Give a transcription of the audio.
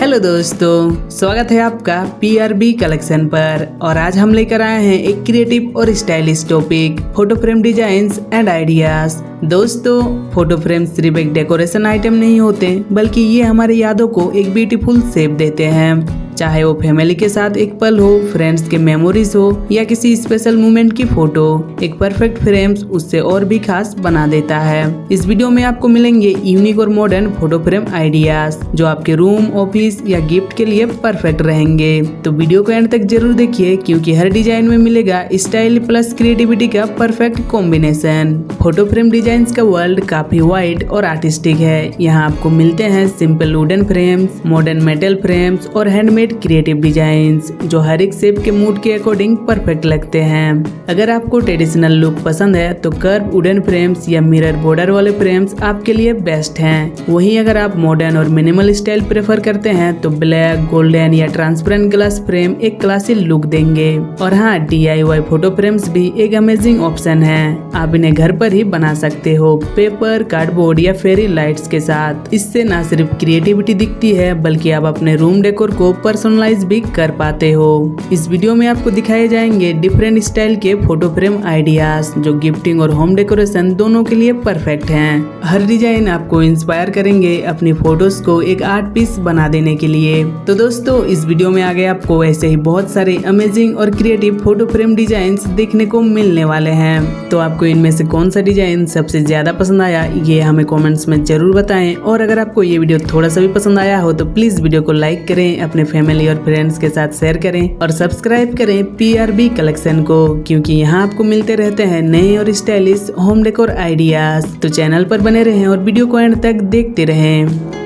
Hello दोस्तों, स्वागत है आपका PRB कलेक्शन पर। और आज हम लेकर आए हैं एक क्रिएटिव और stylish topic, photo frame designs and ideas. दोस्तों, फोटो फ्रेम सिर्फ एक डेकोरेशन आइटम नहीं होते, बल्कि ये हमारी यादों को एक ब्यूटीफुल शेप देते हैं। चाहे वो फैमिली के साथ एक पल हो, फ्रेंड्स के मेमोरीज हो या किसी स्पेशल मोमेंट की फोटो, एक परफेक्ट फ्रेम्स उससे और भी खास बना देता है। इस वीडियो में आपको मिलेंगे यूनिक और मॉडर्न फोटो फ्रेम आइडियाज जो आपके रूम, ऑफिस या गिफ्ट के लिए परफेक्ट रहेंगे। तो वीडियो को एंड तक जरूर देखिए, क्योंकि हर डिजाइन में मिलेगा स्टाइल प्लस क्रिएटिविटी का perfect combination. Photo frame design का वर्ल्ड काफी वाइड और आर्टिस्टिक है। यहाँ आपको मिलते हैं simple wooden frames, modern metal frames और हैंडमेड क्रिएटिव डिजाइन्स जो हर एक शेप के मूड के अकॉर्डिंग परफेक्ट लगते हैं। अगर आपको ट्रेडिशनल लुक पसंद है तो कर्व वुडन फ्रेम्स या मिरर बॉर्डर वाले फ्रेम्स आपके लिए बेस्ट हैं। वहीं अगर आप मॉडर्न और मिनिमल स्टाइल प्रेफर करते हैं तो ब्लैक, गोल्डन या ट्रांसपेरेंट ग्लास फ्रेम एक क्लासी लुक देंगे। और हाँ, DIY फोटो फ्रेम्स भी एक अमेजिंग ऑप्शन है। आप इन्हें घर पर ही बना सकते हो, पेपर, कार्डबोर्ड या फेरी लाइट्स के साथ। इससे न सिर्फ क्रिएटिविटी दिखती है, बल्कि आप अपने रूम डेकोर को पर्सनलाइज भी कर पाते हो। इस वीडियो में आपको दिखाए जाएंगे डिफरेंट स्टाइल के फोटो फ्रेम आइडियाज जो गिफ्टिंग और होम डेकोरेशन दोनों के लिए परफेक्ट हैं। हर डिजाइन आपको इंस्पायर करेंगे अपनी फोटोज को एक आर्ट पीस बना देने के लिए। तो दोस्तों, इस वीडियो में आगे आपको ऐसे ही बहुत सारे अमेजिंग और क्रिएटिव फोटो फ्रेम डिजाइन देखने को मिलने वाले हैं। तो आपको इनमें से कौन सा डिजाइन सबसे ज्यादा पसंद आया, ये हमें कॉमेंट्स में जरूर बताएं। और अगर आपको ये वीडियो थोड़ा सा भी पसंद आया हो तो प्लीज वीडियो को लाइक करें, अपने फैमिली और फ्रेंड्स के साथ शेयर करें और सब्सक्राइब करें PRB कलेक्शन को, क्योंकि यहाँ आपको मिलते रहते हैं नए और स्टाइलिश होम डेकोर आइडियाज। तो चैनल पर बने रहें और वीडियो को एंड तक देखते रहें।